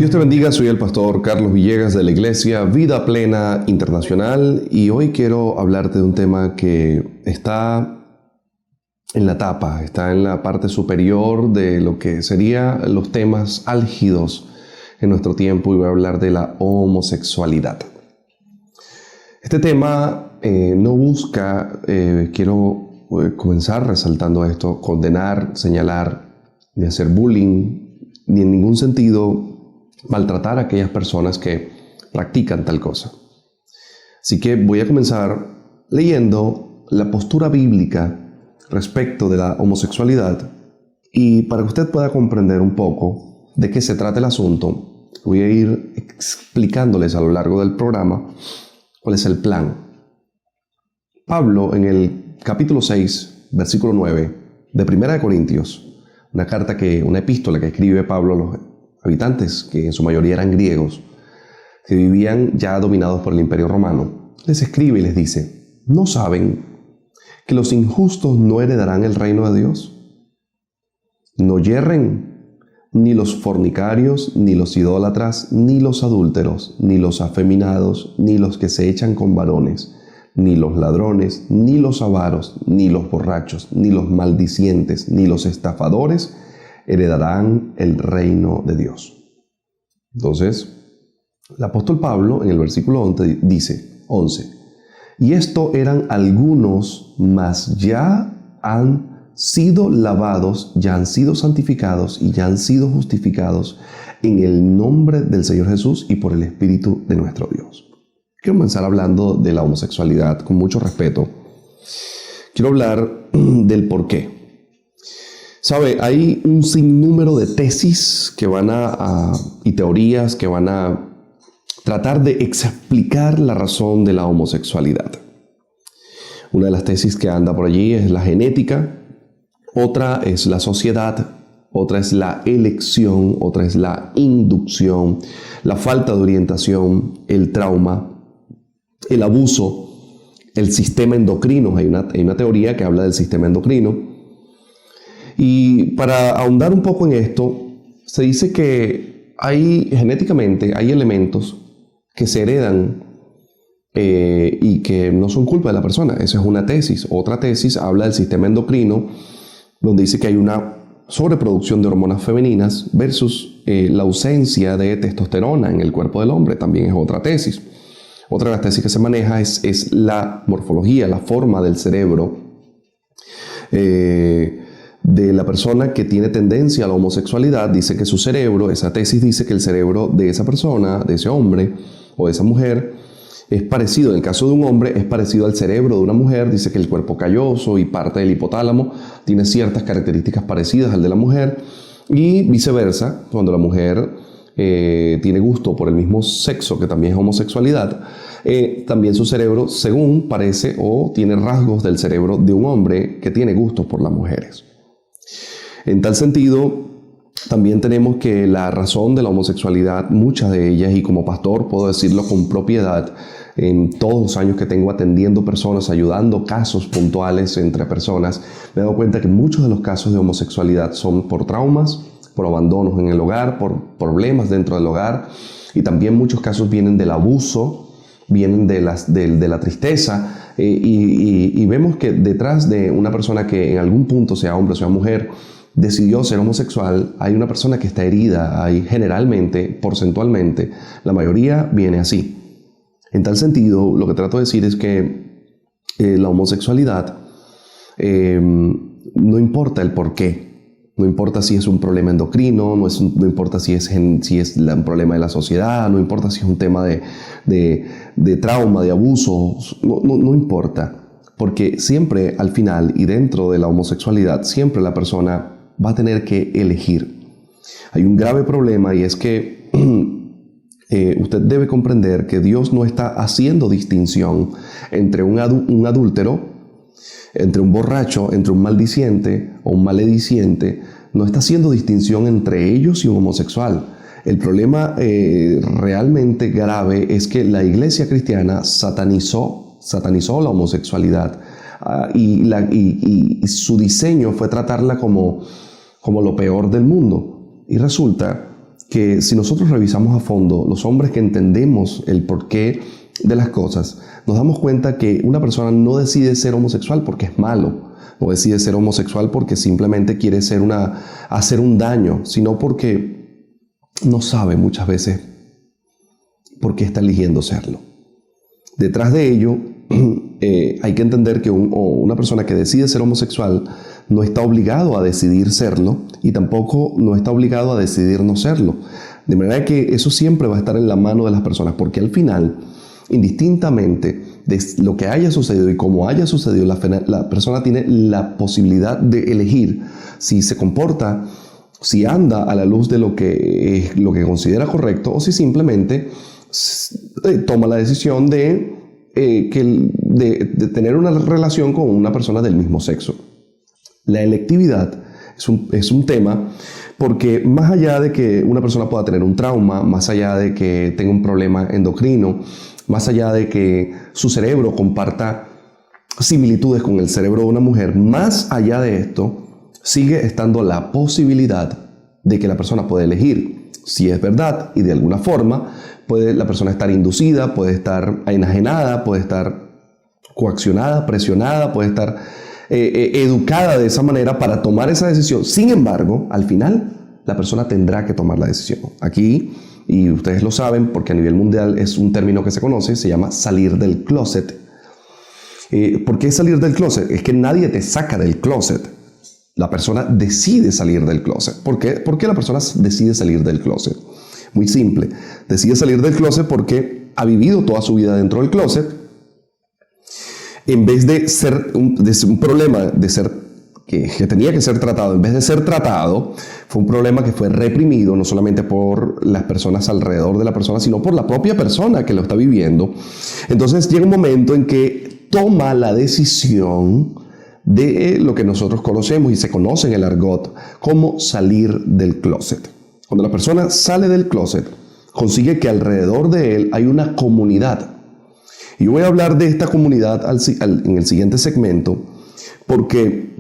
Dios te bendiga, soy el pastor Carlos Villegas de la Iglesia Vida Plena Internacional y hoy quiero hablarte de un tema que está en la tapa, está en la parte superior de lo que serían los temas álgidos en nuestro tiempo y voy a hablar de la homosexualidad. Este tema no busca, quiero comenzar resaltando esto, condenar, señalar, ni hacer bullying, ni en ningún sentido maltratar a aquellas personas que practican tal cosa. Así que voy a comenzar leyendo la postura bíblica respecto de la homosexualidad y para que usted pueda comprender un poco de qué se trata el asunto, voy a ir explicándoles a lo largo del programa cuál es el plan. Pablo en el capítulo 6, versículo 9 de 1 Corintios, una epístola que escribe Pablo a los habitantes, que en su mayoría eran griegos, que vivían ya dominados por el Imperio Romano, les escribe y les dice: ¿no saben que los injustos no heredarán el reino de Dios? No yerren ni los fornicarios, ni los idólatras, ni los adúlteros, ni los afeminados, ni los que se echan con varones, ni los ladrones, ni los avaros, ni los borrachos, ni los maldicientes, ni los estafadores heredarán el reino de Dios. Entonces, el apóstol Pablo en el versículo 11 dice, y esto eran algunos, mas ya han sido lavados, ya han sido santificados y ya han sido justificados en el nombre del Señor Jesús y por el Espíritu de nuestro Dios. Quiero comenzar hablando de la homosexualidad con mucho respeto. Quiero hablar del por qué. ¿Sabe? Hay un sinnúmero de tesis que y teorías que van a tratar de explicar la razón de la homosexualidad. Una de las tesis que anda por allí es la genética, otra es la sociedad, otra es la elección, otra es la inducción, la falta de orientación, el trauma, el abuso, el sistema endocrino. Hay una teoría que habla del sistema endocrino. Y para ahondar un poco en esto, se dice que genéticamente hay elementos que se heredan y que no son culpa de la persona. Esa es una tesis. Otra tesis habla del sistema endocrino, donde dice que hay una sobreproducción de hormonas femeninas versus la ausencia de testosterona en el cuerpo del hombre. También es otra tesis. Otra de las tesis que se maneja es la morfología, la forma del cerebro de la persona que tiene tendencia a la homosexualidad. Dice que su cerebro, esa tesis dice que el cerebro de esa persona, de ese hombre o de esa mujer, es parecido, en el caso de un hombre, es parecido al cerebro de una mujer. Dice que el cuerpo calloso y parte del hipotálamo tiene ciertas características parecidas al de la mujer y viceversa, cuando la mujer tiene gusto por el mismo sexo, que también es homosexualidad, también su cerebro, según parece o tiene rasgos del cerebro de un hombre que tiene gustos por las mujeres. En tal sentido, también tenemos que la razón de la homosexualidad, muchas de ellas, y como pastor puedo decirlo con propiedad, en todos los años que tengo atendiendo personas, ayudando casos puntuales entre personas, me he dado cuenta que muchos de los casos de homosexualidad son por traumas, por abandonos en el hogar, por problemas dentro del hogar, y también muchos casos vienen del abuso, vienen de la tristeza, y vemos que detrás de una persona que en algún punto, sea hombre o sea mujer, decidió ser homosexual, hay una persona que está herida. Hay generalmente, porcentualmente, la mayoría viene así. En tal sentido, lo que trato de decir es que la homosexualidad no importa el por qué. No importa si es un problema endocrino, no importa si es un problema de la sociedad, no importa si es un tema de trauma, de abuso, no importa. Porque siempre al final y dentro de la homosexualidad, siempre la persona va a tener que elegir. Hay un grave problema y es que usted debe comprender que Dios no está haciendo distinción entre un adúltero, entre un borracho, entre un maldiciente o un malediciente. No está haciendo distinción entre ellos y un homosexual. El problema realmente grave es que la iglesia cristiana satanizó la homosexualidad y su diseño fue tratarla como lo peor del mundo. Y resulta que si nosotros revisamos a fondo, los hombres que entendemos el porqué de las cosas, nos damos cuenta que una persona no decide ser homosexual porque es malo, no decide ser homosexual porque simplemente quiere hacer un daño, sino porque no sabe muchas veces por qué está eligiendo serlo. Detrás de ello, hay que entender que una persona que decide ser homosexual no está obligado a decidir serlo y tampoco no está obligado a decidir no serlo. De manera que eso siempre va a estar en la mano de las personas, porque al final, indistintamente de lo que haya sucedido y cómo haya sucedido, la persona tiene la posibilidad de elegir si se comporta, si anda a la luz de lo que considera correcto o si simplemente toma la decisión de tener una relación con una persona del mismo sexo. La electividad es un tema porque más allá de que una persona pueda tener un trauma, más allá de que tenga un problema endocrino, más allá de que su cerebro comparta similitudes con el cerebro de una mujer, más allá de esto, sigue estando la posibilidad de que la persona puede elegir si es verdad y de alguna forma puede la persona estar inducida, puede estar enajenada, puede estar coaccionada, presionada, puede estar educada de esa manera para tomar esa decisión. Sin embargo, al final, la persona tendrá que tomar la decisión. Aquí, y ustedes lo saben porque a nivel mundial es un término que se conoce, se llama salir del closet. ¿Por qué salir del closet? Es que nadie te saca del closet. La persona decide salir del closet. ¿Por qué? ¿Por qué la persona decide salir del closet? Muy simple. Decide salir del closet porque ha vivido toda su vida dentro del closet. En vez de ser un problema que tenía que ser tratado, en vez de ser tratado, fue un problema que fue reprimido no solamente por las personas alrededor de la persona, sino por la propia persona que lo está viviendo. Entonces llega un momento en que toma la decisión de lo que nosotros conocemos y se conoce en el argot como salir del closet. Cuando la persona sale del closet, consigue que alrededor de él hay una comunidad. Y yo voy a hablar de esta comunidad en el siguiente segmento, porque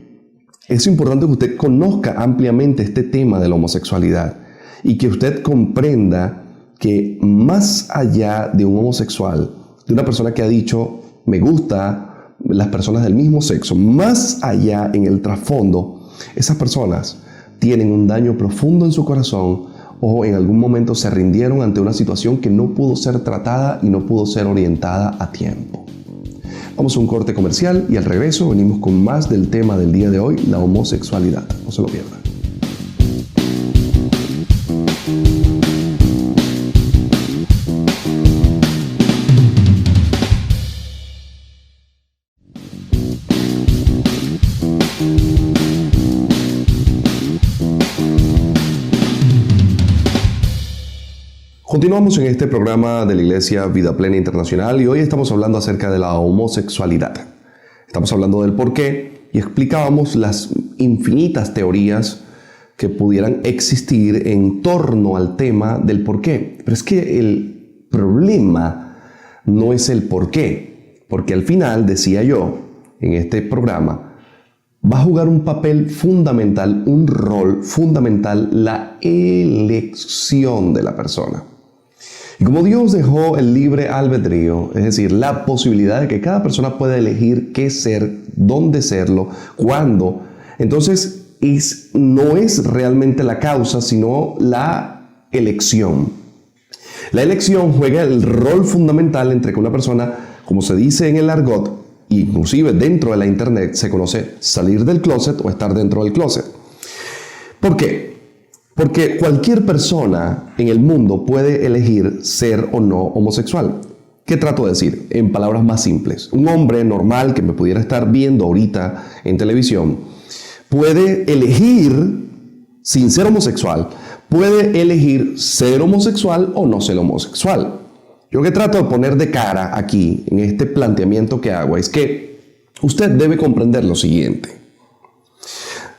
es importante que usted conozca ampliamente este tema de la homosexualidad y que usted comprenda que más allá de un homosexual, de una persona que ha dicho, me gusta las personas del mismo sexo, más allá en el trasfondo, esas personas tienen un daño profundo en su corazón o en algún momento se rindieron ante una situación que no pudo ser tratada y no pudo ser orientada a tiempo. Vamos a un corte comercial y al regreso venimos con más del tema del día de hoy, la homosexualidad. No se lo pierdan. Continuamos en este programa de la Iglesia Vida Plena Internacional y hoy estamos hablando acerca de la homosexualidad. Estamos hablando del porqué y explicábamos las infinitas teorías que pudieran existir en torno al tema del porqué. Pero es que el problema no es el porqué, porque al final, decía yo en este programa, va a jugar un papel fundamental, un rol fundamental, la elección de la persona. Y como Dios dejó el libre albedrío, es decir, la posibilidad de que cada persona pueda elegir qué ser, dónde serlo, cuándo, entonces no es realmente la causa, sino la elección. La elección juega el rol fundamental entre que una persona, como se dice en el argot, inclusive dentro de la internet, se conoce salir del closet o estar dentro del closet. ¿Por qué? Porque cualquier persona en el mundo puede elegir ser o no homosexual. ¿Qué trato de decir? En palabras más simples. Un hombre normal que me pudiera estar viendo ahorita en televisión puede elegir, sin ser homosexual, puede elegir ser homosexual o no ser homosexual. Yo que trato de poner de cara aquí, en este planteamiento que hago, es que usted debe comprender lo siguiente.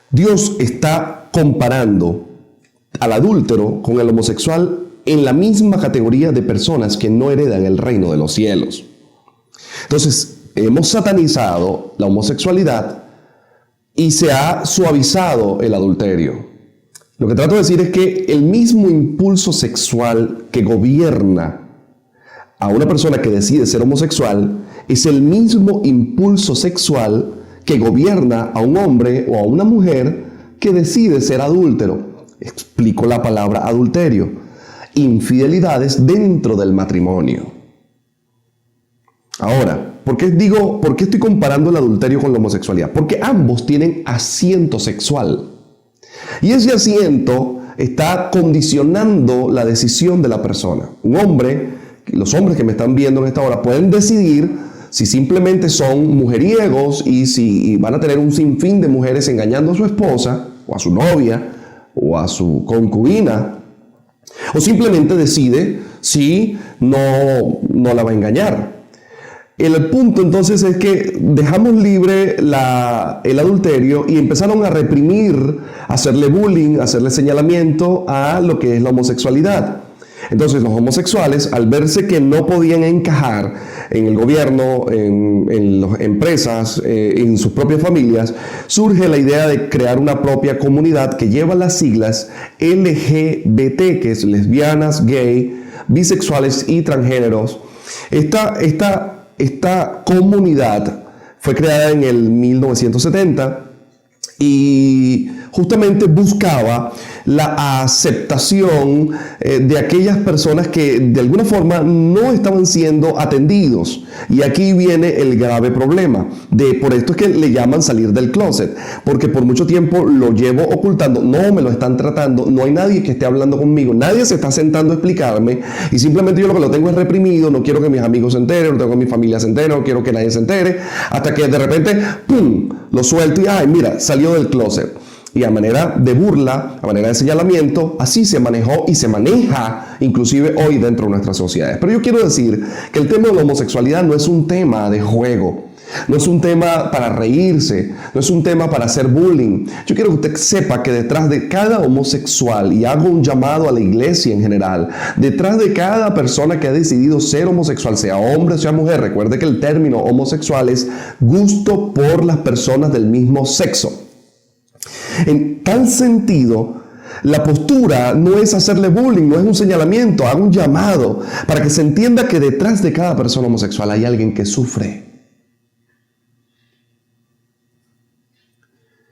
Dios está comparando al adúltero con el homosexual en la misma categoría de personas que no heredan el reino de los cielos. Entonces, hemos satanizado la homosexualidad y se ha suavizado el adulterio. Lo que trato de decir es que el mismo impulso sexual que gobierna a una persona que decide ser homosexual es el mismo impulso sexual que gobierna a un hombre o a una mujer que decide ser adúltero. Explico la palabra adulterio. Infidelidades dentro del matrimonio. Ahora, ¿por qué estoy comparando el adulterio con la homosexualidad? Porque ambos tienen asiento sexual. Y ese asiento está condicionando la decisión de la persona. Los hombres que me están viendo en esta hora pueden decidir si simplemente son mujeriegos y van a tener un sinfín de mujeres engañando a su esposa o a su novia o a su concubina, o simplemente decide si no la va a engañar. El punto entonces es que dejamos libre el adulterio y empezaron a reprimir, a hacerle bullying, a hacerle señalamiento a lo que es la homosexualidad. Entonces los homosexuales, al verse que no podían encajar en el gobierno, en las empresas, en sus propias familias, surge la idea de crear una propia comunidad que lleva las siglas LGBT, que es lesbianas, gay, bisexuales y transgéneros. Esta comunidad fue creada en el 1970 y justamente buscaba la aceptación de aquellas personas que de alguna forma no estaban siendo atendidos. Y aquí viene el grave problema. Por esto es que le llaman salir del closet, porque por mucho tiempo lo llevo ocultando, no me lo están tratando, no hay nadie que esté hablando conmigo, nadie se está sentando a explicarme y simplemente yo lo que lo tengo es reprimido, no quiero que mis amigos se enteren, no tengo que mi familia se entere, no quiero que nadie se entere, hasta que de repente, ¡pum!, lo suelto y ¡ay, mira, salió del closet! Y a manera de burla, a manera de señalamiento, así se manejó y se maneja inclusive hoy dentro de nuestras sociedades. Pero yo quiero decir que el tema de la homosexualidad no es un tema de juego, no es un tema para reírse, no es un tema para hacer bullying. Yo quiero que usted sepa que detrás de cada homosexual, y hago un llamado a la iglesia en general, detrás de cada persona que ha decidido ser homosexual, sea hombre o sea mujer, recuerde que el término homosexual es gusto por las personas del mismo sexo. En tal sentido, la postura no es hacerle bullying, no es un señalamiento, hago un llamado para que se entienda que detrás de cada persona homosexual hay alguien que sufre.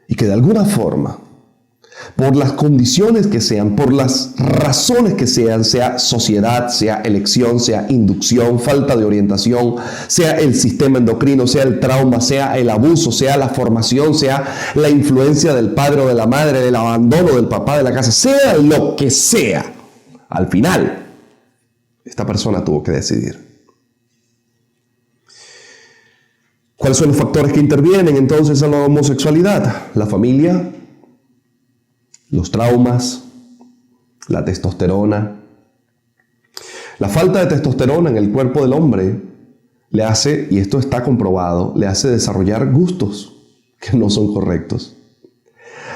Y que de alguna forma, por las condiciones que sean, por las razones que sean, sea sociedad, sea elección, sea inducción, falta de orientación, sea el sistema endocrino, sea el trauma, sea el abuso, sea la formación, sea la influencia del padre o de la madre, del abandono del papá de la casa, sea lo que sea, al final, esta persona tuvo que decidir. ¿Cuáles son los factores que intervienen entonces en la homosexualidad? La familia, los traumas, la testosterona. La falta de testosterona en el cuerpo del hombre le hace, y esto está comprobado, le hace desarrollar gustos que no son correctos.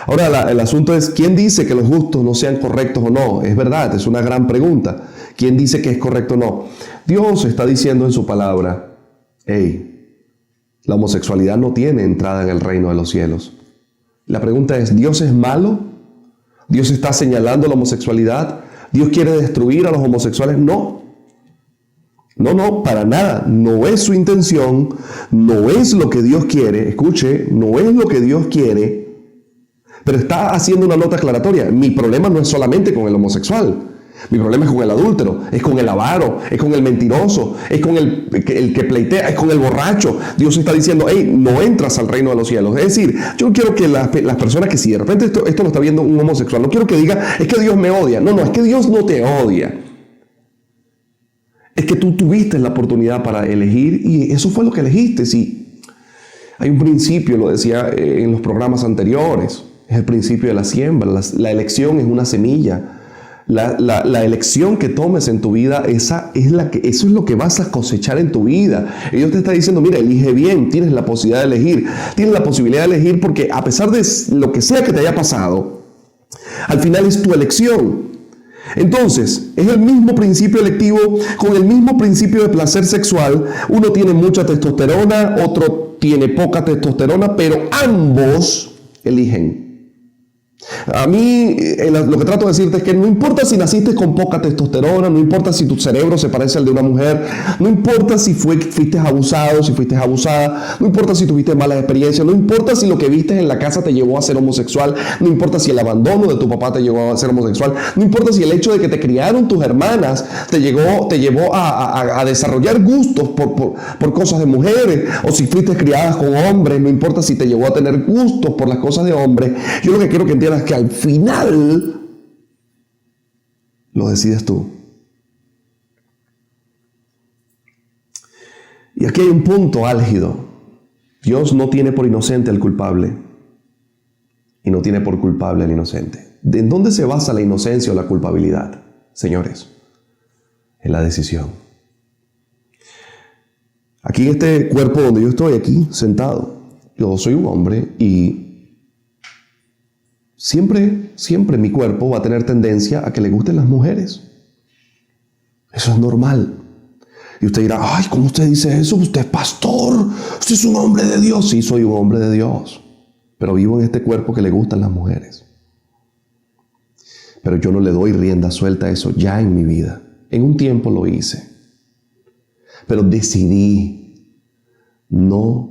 Ahora, el asunto es, ¿quién dice que los gustos no sean correctos o no? Es verdad, es una gran pregunta. ¿Quién dice que es correcto o no? Dios está diciendo en su palabra, hey, la homosexualidad no tiene entrada en el reino de los cielos. La pregunta es, ¿Dios es malo? ¿Dios está señalando la homosexualidad? ¿Dios quiere destruir a los homosexuales? No. No, para nada. No es su intención. No es lo que Dios quiere. Escuche, no es lo que Dios quiere. Pero está haciendo una nota aclaratoria. Mi problema no es solamente con el homosexual. Mi problema es con el adúltero, es con el avaro, es con el mentiroso, es con el que pleitea, es con el borracho. Dios está diciendo, hey, no entras al reino de los cielos. Es decir, yo quiero que las personas que si de repente esto lo está viendo un homosexual, no quiero que diga, es que Dios me odia. No, es que Dios no te odia. Es que tú tuviste la oportunidad para elegir y eso fue lo que elegiste. Sí. Hay un principio, lo decía en los programas anteriores, es el principio de la siembra. La elección es una semilla. La elección que tomes en tu vida, eso es lo que vas a cosechar en tu vida. Y Dios te está diciendo, mira, elige bien, tienes la posibilidad de elegir. Tienes la posibilidad de elegir porque a pesar de lo que sea que te haya pasado, al final es tu elección. Entonces, es el mismo principio electivo con el mismo principio de placer sexual. Uno tiene mucha testosterona, otro tiene poca testosterona, pero ambos eligen. A mí lo que trato de decirte es que no importa si naciste con poca testosterona, no importa si tu cerebro se parece al de una mujer, no importa si fuiste abusado, si fuiste abusada, no importa si tuviste malas experiencias, no importa si lo que viste en la casa te llevó a ser homosexual, no importa si el abandono de tu papá te llevó a ser homosexual, no importa si el hecho de que te criaron tus hermanas te llevó a desarrollar gustos por cosas de mujeres, o si fuiste criadas con hombres, no importa si te llevó a tener gustos por las cosas de hombres. Yo lo que quiero que entiendas es que al final lo decides tú. Y aquí hay un punto álgido. Dios no tiene por inocente al culpable y no tiene por culpable al inocente. ¿En dónde se basa la inocencia o la culpabilidad, señores? En la decisión. Aquí en este cuerpo donde yo estoy aquí sentado, yo soy un hombre y siempre mi cuerpo va a tener tendencia a que le gusten las mujeres. Eso es normal. Y usted dirá, ay, ¿cómo usted dice eso? Usted es pastor, usted es un hombre de Dios. Sí, soy un hombre de Dios, pero vivo en este cuerpo que le gustan las mujeres. Pero yo no le doy rienda suelta a eso ya en mi vida. En un tiempo lo hice, pero decidí no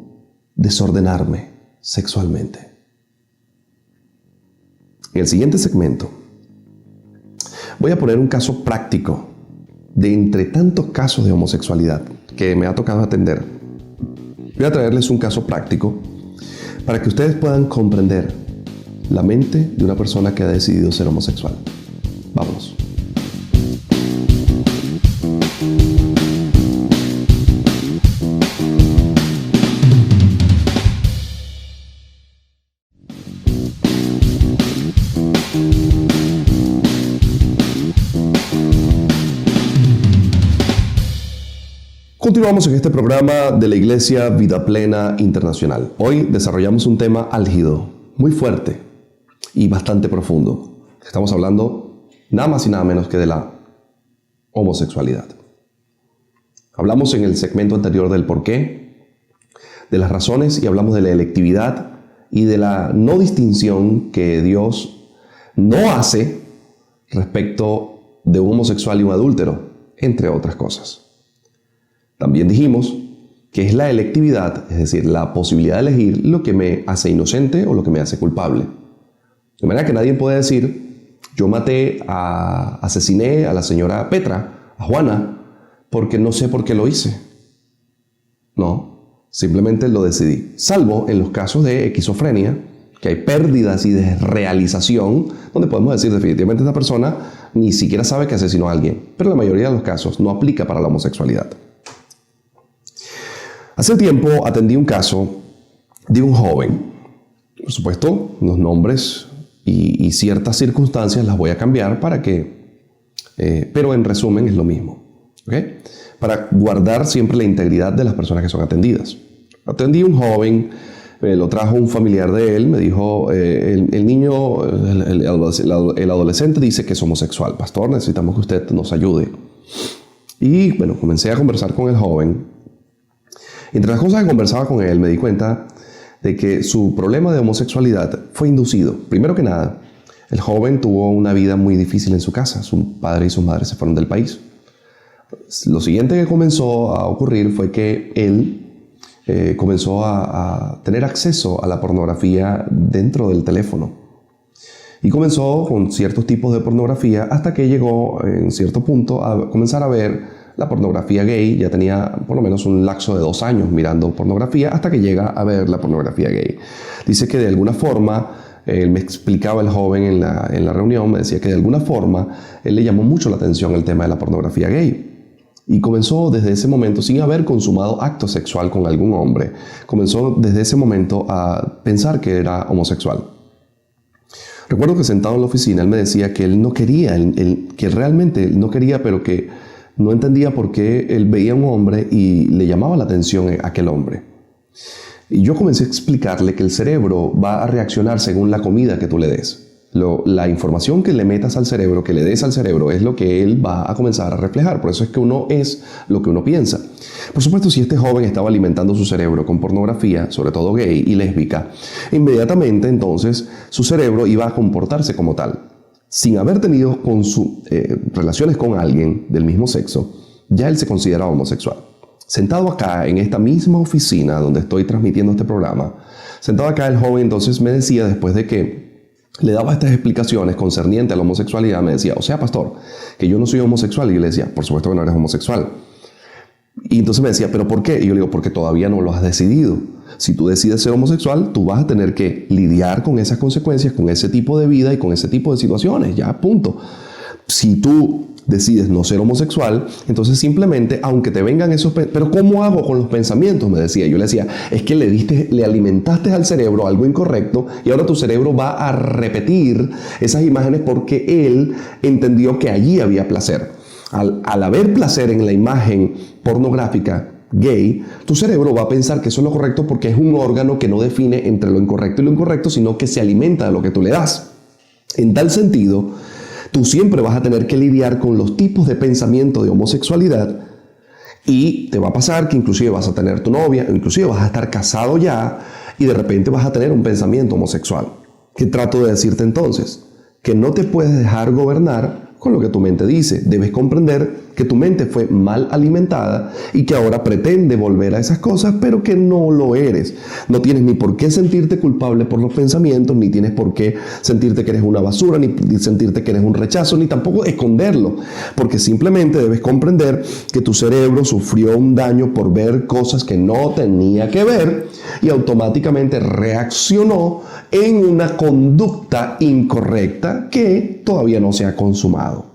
desordenarme sexualmente. En el siguiente segmento voy a poner un caso práctico de entre tantos casos de homosexualidad que me ha tocado atender. Voy a traerles un caso práctico para que ustedes puedan comprender la mente de una persona que ha decidido ser homosexual. Vamos. Continuamos en este programa de la Iglesia Vida Plena Internacional. Hoy desarrollamos un tema álgido, muy fuerte y bastante profundo. Estamos hablando nada más y nada menos que de la homosexualidad. Hablamos en el segmento anterior del porqué, de las razones, y hablamos de la electividad y de la no distinción que Dios no hace respecto de un homosexual y un adúltero, entre otras cosas. También dijimos que es la electividad, es decir, la posibilidad de elegir lo que me hace inocente o lo que me hace culpable. De manera que nadie puede decir, yo asesiné a la señora Petra, a Juana, porque no sé por qué lo hice. No, simplemente lo decidí. Salvo en los casos de esquizofrenia, que hay pérdidas y desrealización, donde podemos decir definitivamente esta persona ni siquiera sabe que asesinó a alguien. Pero en la mayoría de los casos no aplica para la homosexualidad. Hace tiempo atendí un caso de un joven. Por supuesto, los nombres y ciertas circunstancias las voy a cambiar pero en resumen es lo mismo. ¿Okay? Para guardar siempre la integridad de las personas que son atendidas. Atendí a un joven, lo trajo un familiar de él, me dijo, el niño, el adolescente dice que es homosexual. Pastor, necesitamos que usted nos ayude. Y bueno, comencé a conversar con el joven. Entre las cosas que conversaba con él, me di cuenta de que su problema de homosexualidad fue inducido. Primero que nada, el joven tuvo una vida muy difícil en su casa. Su padre y su madre se fueron del país. Lo siguiente que comenzó a ocurrir fue que él comenzó a tener acceso a la pornografía dentro del teléfono. Y comenzó con ciertos tipos de pornografía hasta que llegó en cierto punto a comenzar a ver la pornografía gay. Ya tenía por lo menos un lapso de 2 años mirando pornografía hasta que llega a ver la pornografía gay. Dice que de alguna forma, él me explicaba, el joven en la reunión, me decía que de alguna forma él le llamó mucho la atención el tema de la pornografía gay. Y comenzó desde ese momento, sin haber consumado acto sexual con algún hombre, comenzó desde ese momento a pensar que era homosexual. Recuerdo que sentado en la oficina él me decía que él no quería, que realmente él no quería, pero que no entendía por qué él veía a un hombre y le llamaba la atención a aquel hombre. Y yo comencé a explicarle que el cerebro va a reaccionar según la comida que tú le des. La información que le metas al cerebro, que le des al cerebro, es lo que él va a comenzar a reflejar. Por eso es que uno es lo que uno piensa. Por supuesto, si este joven estaba alimentando su cerebro con pornografía, sobre todo gay y lésbica, inmediatamente entonces su cerebro iba a comportarse como tal. Sin haber tenido relaciones con alguien del mismo sexo, ya él se consideraba homosexual. Sentado acá en esta misma oficina donde estoy transmitiendo este programa, sentado acá el joven entonces me decía, después de que le daba estas explicaciones concernientes a la homosexualidad, me decía, o sea, pastor, que yo no soy homosexual. Y yo le decía, por supuesto que no eres homosexual. Y entonces me decía, ¿pero por qué? Y yo le digo, porque todavía no lo has decidido. Si tú decides ser homosexual, tú vas a tener que lidiar con esas consecuencias, con ese tipo de vida y con ese tipo de situaciones, ya, punto. Si tú decides no ser homosexual, entonces simplemente, aunque te vengan esos... Pero ¿cómo hago con los pensamientos? Me decía. Yo le decía, es que le alimentaste al cerebro algo incorrecto y ahora tu cerebro va a repetir esas imágenes porque él entendió que allí había placer. Al haber placer en la imagen pornográfica gay, tu cerebro va a pensar que eso es lo correcto porque es un órgano que no define entre lo incorrecto y lo incorrecto, sino que se alimenta de lo que tú le das. En tal sentido, tú siempre vas a tener que lidiar con los tipos de pensamiento de homosexualidad y te va a pasar que inclusive vas a tener tu novia, o inclusive vas a estar casado ya y de repente vas a tener un pensamiento homosexual. ¿Qué trato de decirte entonces? Que no te puedes dejar gobernar con lo que tu mente dice. Debes comprender que tu mente fue mal alimentada y que ahora pretende volver a esas cosas, pero que no lo eres. No tienes ni por qué sentirte culpable por los pensamientos, ni tienes por qué sentirte que eres una basura, ni sentirte que eres un rechazo, ni tampoco esconderlo, porque simplemente debes comprender que tu cerebro sufrió un daño por ver cosas que no tenía que ver y automáticamente reaccionó en una conducta incorrecta que todavía no se ha consumado.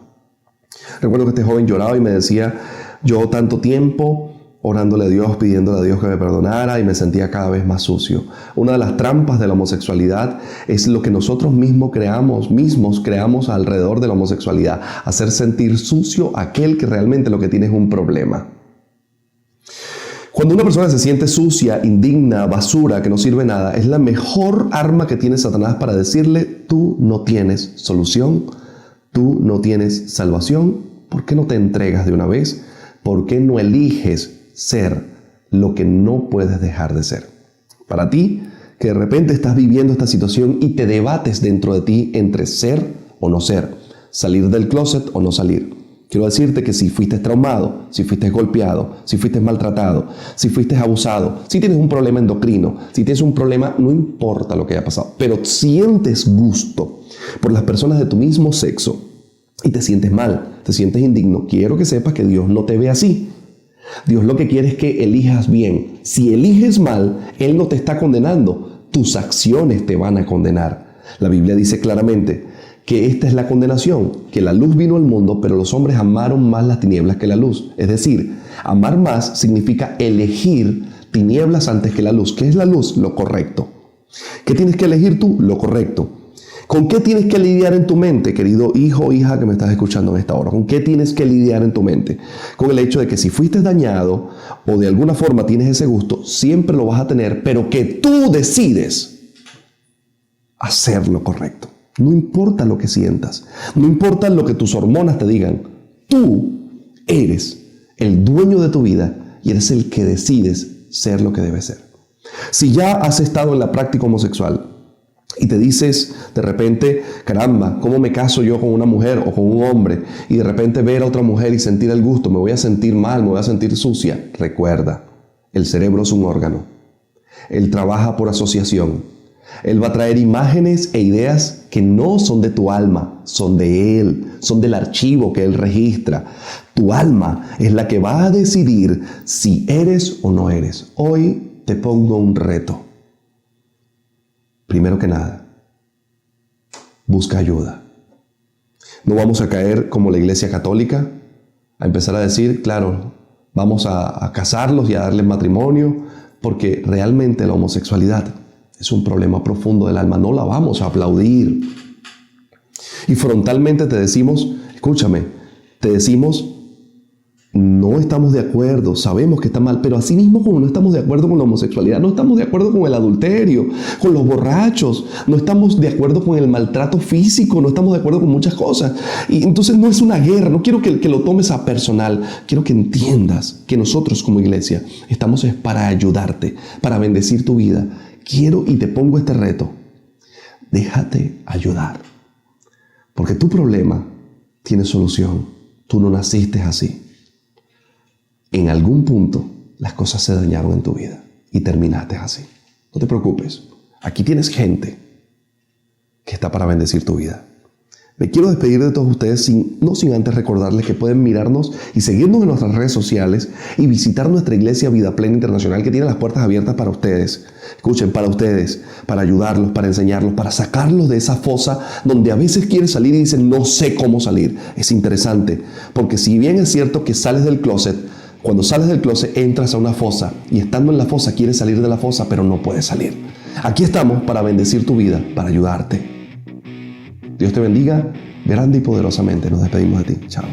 Recuerdo que este joven lloraba y me decía, yo tanto tiempo orándole a Dios, pidiéndole a Dios que me perdonara y me sentía cada vez más sucio. Una de las trampas de la homosexualidad es lo que nosotros mismos creamos alrededor de la homosexualidad, hacer sentir sucio a aquel que realmente lo que tiene es un problema. Cuando una persona se siente sucia, indigna, basura, que no sirve nada, es la mejor arma que tiene Satanás para decirle, tú no tienes solución, tú no tienes salvación. ¿Por qué no te entregas de una vez? ¿Por qué no eliges ser lo que no puedes dejar de ser? Para ti, que de repente estás viviendo esta situación y te debates dentro de ti entre ser o no ser, salir del closet o no salir. Quiero decirte que si fuiste traumado, si fuiste golpeado, si fuiste maltratado, si fuiste abusado, si tienes un problema endocrino, si tienes un problema, no importa lo que haya pasado, pero sientes gusto por las personas de tu mismo sexo y te sientes mal, te sientes indigno, quiero que sepas que Dios no te ve así. Dios lo que quiere es que elijas bien. Si eliges mal, Él no te está condenando, tus acciones te van a condenar. La Biblia dice claramente que esta es la condenación, que la luz vino al mundo, pero los hombres amaron más las tinieblas que la luz. Es decir, amar más significa elegir tinieblas antes que la luz. ¿Qué es la luz? Lo correcto. ¿Qué tienes que elegir tú? Lo correcto. ¿Con qué tienes que lidiar en tu mente, querido hijo o hija que me estás escuchando en esta hora? ¿Con qué tienes que lidiar en tu mente? Con el hecho de que si fuiste dañado o de alguna forma tienes ese gusto, siempre lo vas a tener, pero que tú decides hacer lo correcto. No importa lo que sientas, no importa lo que tus hormonas te digan, tú eres el dueño de tu vida y eres el que decides ser lo que debes ser. Si ya has estado en la práctica homosexual y te dices de repente, caramba, ¿cómo me caso yo con una mujer o con un hombre? Y de repente ver a otra mujer y sentir el gusto, me voy a sentir mal, me voy a sentir sucia. Recuerda, el cerebro es un órgano. Él trabaja por asociación. Él va a traer imágenes e ideas que no son de tu alma, son de Él, son del archivo que Él registra. Tu alma es la que va a decidir si eres o no eres. Hoy te pongo un reto. Primero que nada, busca ayuda. No vamos a caer como la Iglesia Católica, a empezar a decir, claro, vamos a casarlos y a darles matrimonio, porque realmente la homosexualidad es un problema profundo del alma, no la vamos a aplaudir. Y frontalmente te decimos, escúchame, te decimos, no no estamos de acuerdo, sabemos que está mal, pero así mismo como no estamos de acuerdo con la homosexualidad, no estamos de acuerdo con el adulterio, con los borrachos, no estamos de acuerdo con el maltrato físico, no estamos de acuerdo con muchas cosas. Y entonces no es una guerra, no quiero que lo tomes a personal, quiero que entiendas que nosotros como iglesia estamos para ayudarte, para bendecir tu vida. Quiero y te pongo este reto, déjate ayudar, porque tu problema tiene solución. Tú no naciste así. En algún punto las cosas se dañaron en tu vida y terminaste así. No te preocupes. Aquí tienes gente que está para bendecir tu vida. Me quiero despedir de todos ustedes no sin antes recordarles que pueden mirarnos y seguirnos en nuestras redes sociales y visitar nuestra iglesia Vida Plena Internacional, que tiene las puertas abiertas para ustedes. Escuchen, para ustedes, para ayudarlos, para enseñarlos, para sacarlos de esa fosa donde a veces quieren salir y dicen no sé cómo salir. Es interesante, porque si bien es cierto que sales del closet, cuando sales del closet entras a una fosa y estando en la fosa quieres salir de la fosa, pero no puedes salir. Aquí estamos para bendecir tu vida, para ayudarte. Dios te bendiga grande y poderosamente. Nos despedimos de ti. Chao.